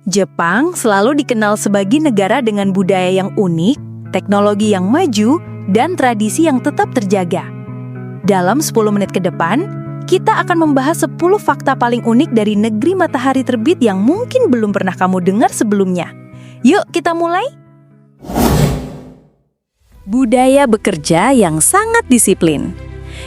Jepang selalu dikenal sebagai negara dengan budaya yang unik, teknologi yang maju, dan tradisi yang tetap terjaga. Dalam 10 menit ke depan, kita akan membahas 10 fakta paling unik dari negeri matahari terbit yang mungkin belum pernah kamu dengar sebelumnya. Yuk kita mulai! Budaya bekerja yang sangat disiplin.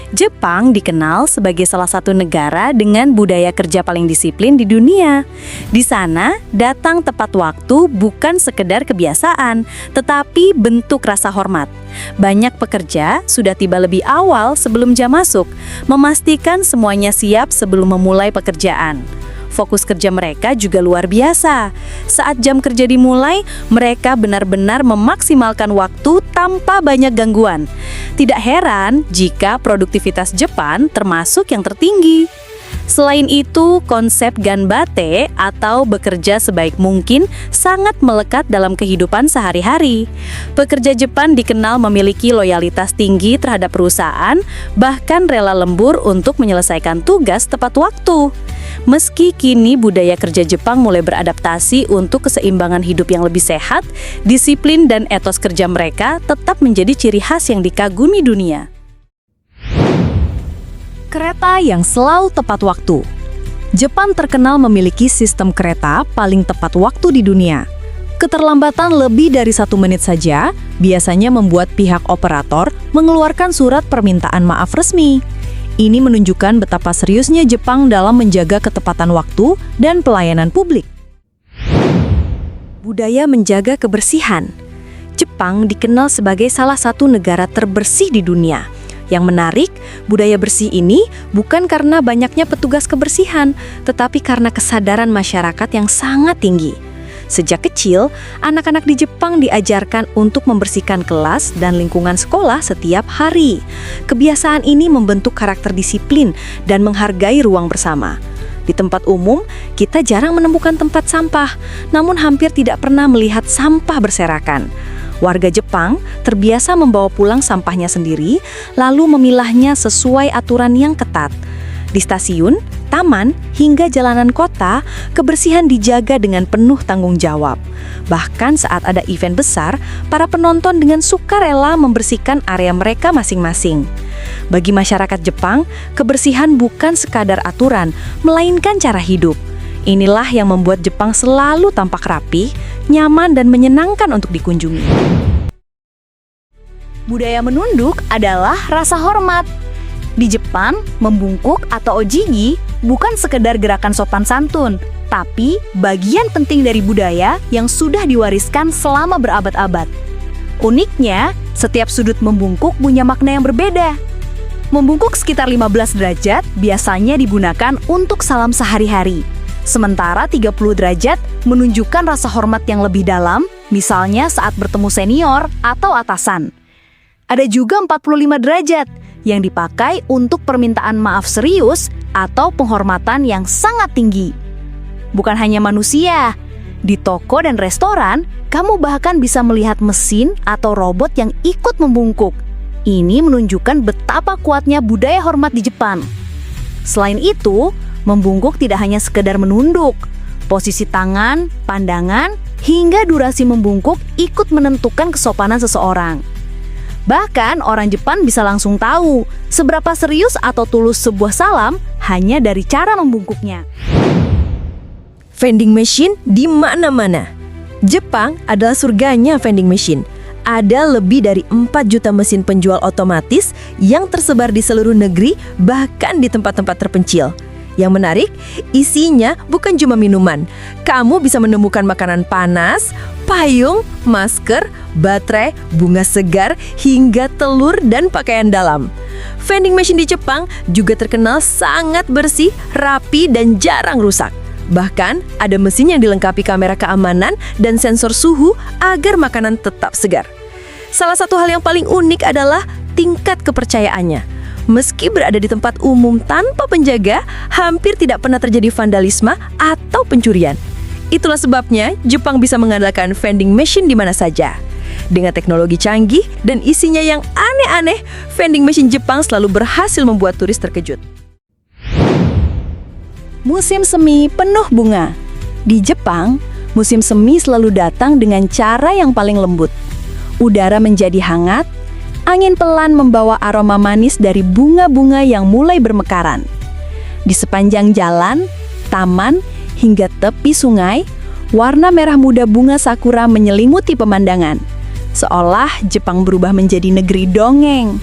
Jepang dikenal sebagai salah satu negara dengan budaya kerja paling disiplin di dunia. Di sana, datang tepat waktu bukan sekedar kebiasaan, tetapi bentuk rasa hormat. Banyak pekerja sudah tiba lebih awal sebelum jam masuk, memastikan semuanya siap sebelum memulai pekerjaan. Fokus kerja mereka juga luar biasa. Saat jam kerja dimulai, mereka benar-benar memaksimalkan waktu tanpa banyak gangguan. Tidak heran jika produktivitas Jepang termasuk yang tertinggi. Selain itu, konsep ganbate atau bekerja sebaik mungkin sangat melekat dalam kehidupan sehari-hari. Pekerja Jepang dikenal memiliki loyalitas tinggi terhadap perusahaan, bahkan rela lembur untuk menyelesaikan tugas tepat waktu. Meski kini budaya kerja Jepang mulai beradaptasi untuk keseimbangan hidup yang lebih sehat, disiplin dan etos kerja mereka tetap menjadi ciri khas yang dikagumi dunia. Kereta yang selalu tepat waktu. Jepang terkenal memiliki sistem kereta paling tepat waktu di dunia. Keterlambatan lebih dari 1 menit saja biasanya membuat pihak operator mengeluarkan surat permintaan maaf resmi. Ini menunjukkan betapa seriusnya Jepang dalam menjaga ketepatan waktu dan pelayanan publik. Budaya menjaga kebersihan. Jepang dikenal sebagai salah satu negara terbersih di dunia. Yang menarik, budaya bersih ini bukan karena banyaknya petugas kebersihan, tetapi karena kesadaran masyarakat yang sangat tinggi. Sejak kecil, anak-anak di Jepang diajarkan untuk membersihkan kelas dan lingkungan sekolah setiap hari. Kebiasaan ini membentuk karakter disiplin dan menghargai ruang bersama. Di tempat umum, kita jarang menemukan tempat sampah, namun hampir tidak pernah melihat sampah berserakan. Warga Jepang terbiasa membawa pulang sampahnya sendiri, lalu memilahnya sesuai aturan yang ketat. Di stasiun, taman, hingga jalanan kota, kebersihan dijaga dengan penuh tanggung jawab. Bahkan saat ada event besar, para penonton dengan sukarela membersihkan area mereka masing-masing. Bagi masyarakat Jepang, kebersihan bukan sekadar aturan, melainkan cara hidup. Inilah yang membuat Jepang selalu tampak rapi, nyaman, dan menyenangkan untuk dikunjungi. Budaya menunduk adalah rasa hormat. Di Jepang, membungkuk atau ojigi bukan sekedar gerakan sopan santun, tapi bagian penting dari budaya yang sudah diwariskan selama berabad-abad. Uniknya, setiap sudut membungkuk punya makna yang berbeda. Membungkuk sekitar 15 derajat biasanya digunakan untuk salam sehari-hari. Sementara 30 derajat menunjukkan rasa hormat yang lebih dalam, misalnya saat bertemu senior atau atasan. Ada juga 45 derajat yang dipakai untuk permintaan maaf serius atau penghormatan yang sangat tinggi. Bukan hanya manusia, di toko dan restoran, kamu bahkan bisa melihat mesin atau robot yang ikut membungkuk. Ini menunjukkan betapa kuatnya budaya hormat di Jepang. Selain itu, membungkuk tidak hanya sekedar menunduk. Posisi tangan, pandangan, hingga durasi membungkuk ikut menentukan kesopanan seseorang. Bahkan orang Jepang bisa langsung tahu seberapa serius atau tulus sebuah salam hanya dari cara membungkuknya. Vending machine di mana-mana. Jepang adalah surganya vending machine. Ada lebih dari 4 juta mesin penjual otomatis yang tersebar di seluruh negeri, bahkan di tempat-tempat terpencil. Yang menarik, isinya bukan cuma minuman. Kamu bisa menemukan makanan panas, payung, masker, baterai, bunga segar, hingga telur dan pakaian dalam. Vending machine di Jepang juga terkenal sangat bersih, rapi, dan jarang rusak. Bahkan, ada mesin yang dilengkapi kamera keamanan dan sensor suhu agar makanan tetap segar. Salah satu hal yang paling unik adalah tingkat kepercayaannya. Meski berada di tempat umum tanpa penjaga, hampir tidak pernah terjadi vandalisme atau pencurian. Itulah sebabnya Jepang bisa mengandalkan vending machine di mana saja. Dengan teknologi canggih dan isinya yang aneh-aneh, vending machine Jepang selalu berhasil membuat turis terkejut. Musim semi penuh bunga. Di Jepang, Musim semi selalu datang dengan cara yang paling lembut. Udara menjadi hangat, angin pelan membawa aroma manis dari bunga-bunga yang mulai bermekaran. Di sepanjang jalan, taman, hingga tepi sungai, warna merah muda bunga sakura menyelimuti pemandangan. Seolah Jepang berubah menjadi negeri dongeng.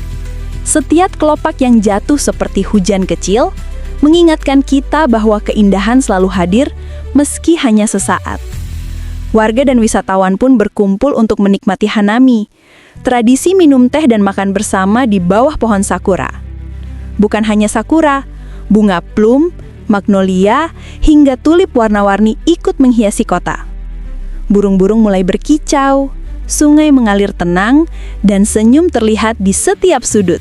Setiap kelopak yang jatuh seperti hujan kecil, mengingatkan kita bahwa keindahan selalu hadir meski hanya sesaat. Warga dan wisatawan pun berkumpul untuk menikmati hanami, tradisi minum teh dan makan bersama di bawah pohon sakura. Bukan hanya sakura, bunga plum, magnolia, hingga tulip warna-warni ikut menghiasi kota. Burung-burung mulai berkicau, sungai mengalir tenang, dan senyum terlihat di setiap sudut.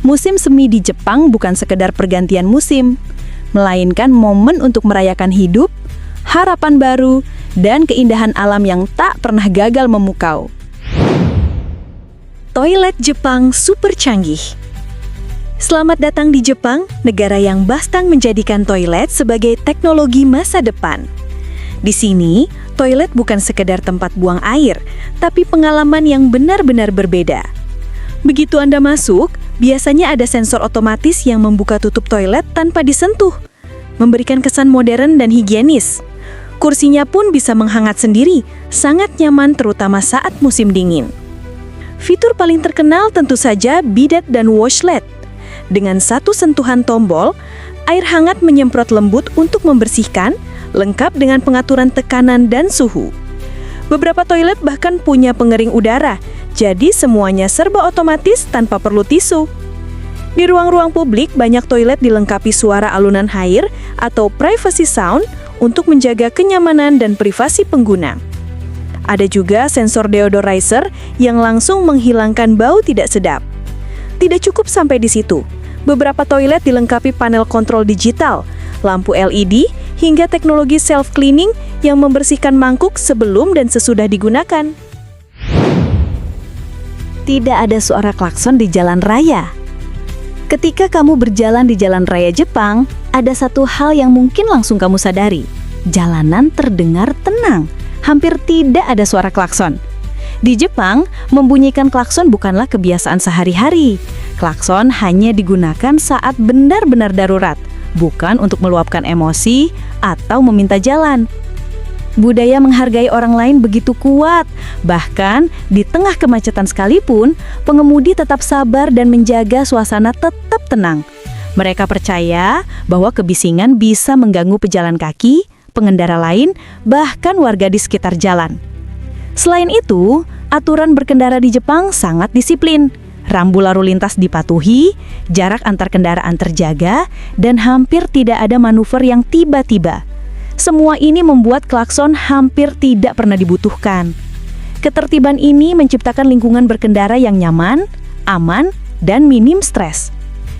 Musim semi di Jepang bukan sekedar pergantian musim, melainkan momen untuk merayakan hidup, harapan baru, dan keindahan alam yang tak pernah gagal memukau. Toilet Jepang super canggih. Selamat datang di Jepang, negara yang bastang menjadikan toilet sebagai teknologi masa depan. Di sini, toilet bukan sekedar tempat buang air, tapi pengalaman yang benar-benar berbeda. Begitu Anda masuk, biasanya ada sensor otomatis yang membuka tutup toilet tanpa disentuh, memberikan kesan modern dan higienis. Kursinya pun bisa menghangat sendiri, sangat nyaman terutama saat musim dingin. Fitur paling terkenal tentu saja bidet dan washlet. Dengan satu sentuhan tombol, air hangat menyemprot lembut untuk membersihkan, lengkap dengan pengaturan tekanan dan suhu. Beberapa toilet bahkan punya pengering udara, jadi semuanya serba otomatis tanpa perlu tisu. Di ruang-ruang publik, banyak toilet dilengkapi suara alunan air atau privacy sound untuk menjaga kenyamanan dan privasi pengguna. Ada juga sensor deodorizer yang langsung menghilangkan bau tidak sedap. Tidak cukup sampai di situ. Beberapa toilet dilengkapi panel kontrol digital, lampu LED, hingga teknologi self-cleaning yang membersihkan mangkuk sebelum dan sesudah digunakan. Tidak ada suara klakson di jalan raya. Ketika kamu berjalan di jalan raya Jepang, ada satu hal yang mungkin langsung kamu sadari. Jalanan terdengar tenang, hampir tidak ada suara klakson. Di Jepang, membunyikan klakson bukanlah kebiasaan sehari-hari. Klakson hanya digunakan saat benar-benar darurat, bukan untuk meluapkan emosi atau meminta jalan. Budaya menghargai orang lain begitu kuat, bahkan di tengah kemacetan sekalipun, pengemudi tetap sabar dan menjaga suasana tetap tenang. Mereka percaya bahwa kebisingan bisa mengganggu pejalan kaki, pengendara lain, bahkan warga di sekitar jalan. Selain itu, aturan berkendara di Jepang sangat disiplin. Rambu lalu lintas dipatuhi, jarak antar kendaraan terjaga, dan hampir tidak ada manuver yang tiba-tiba. Semua ini membuat klakson hampir tidak pernah dibutuhkan. Ketertiban ini menciptakan lingkungan berkendara yang nyaman, aman, dan minim stres.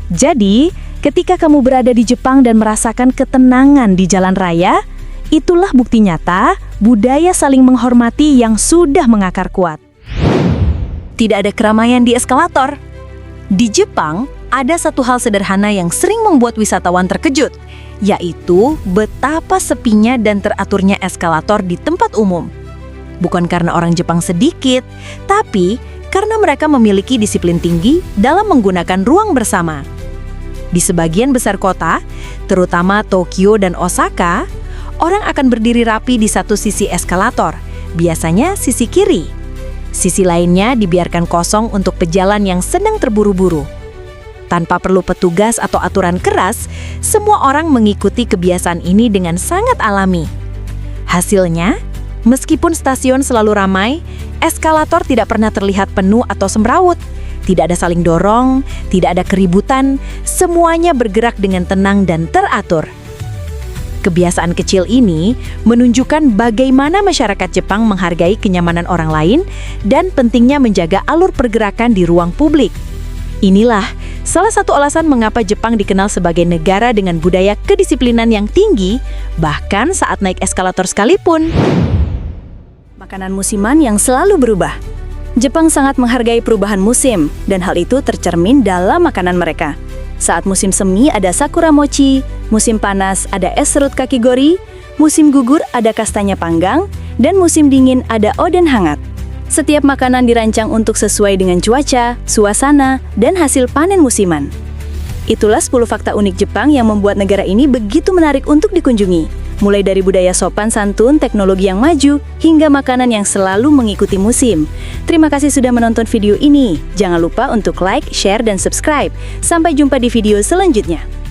Jadi, ketika kamu berada di Jepang dan merasakan ketenangan di jalan raya, itulah bukti nyata budaya saling menghormati yang sudah mengakar kuat. Tidak ada keramaian di eskalator. Di Jepang, ada satu hal sederhana yang sering membuat wisatawan terkejut, yaitu betapa sepinya dan teraturnya eskalator di tempat umum. Bukan karena orang Jepang sedikit, tapi karena mereka memiliki disiplin tinggi dalam menggunakan ruang bersama. Di sebagian besar kota, terutama Tokyo dan Osaka, orang akan berdiri rapi di satu sisi eskalator, biasanya sisi kiri. Sisi lainnya dibiarkan kosong untuk pejalan yang sedang terburu-buru. Tanpa perlu petugas atau aturan keras, semua orang mengikuti kebiasaan ini dengan sangat alami. Hasilnya, meskipun stasiun selalu ramai, eskalator tidak pernah terlihat penuh atau semrawut. Tidak ada saling dorong, tidak ada keributan, semuanya bergerak dengan tenang dan teratur. Kebiasaan kecil ini menunjukkan bagaimana masyarakat Jepang menghargai kenyamanan orang lain dan pentingnya menjaga alur pergerakan di ruang publik. Inilah salah satu alasan mengapa Jepang dikenal sebagai negara dengan budaya kedisiplinan yang tinggi, bahkan saat naik eskalator sekalipun. Makanan musiman yang selalu berubah. Jepang sangat menghargai perubahan musim, dan hal itu tercermin dalam makanan mereka. Saat musim semi ada sakura mochi, musim panas ada es serut kakigori, musim gugur ada kastanya panggang, dan musim dingin ada oden hangat. Setiap makanan dirancang untuk sesuai dengan cuaca, suasana, dan hasil panen musiman. Itulah 10 fakta unik Jepang yang membuat negara ini begitu menarik untuk dikunjungi. Mulai dari budaya sopan santun, teknologi yang maju, hingga makanan yang selalu mengikuti musim. Terima kasih sudah menonton video ini. Jangan lupa untuk like, share, dan subscribe. Sampai jumpa di video selanjutnya.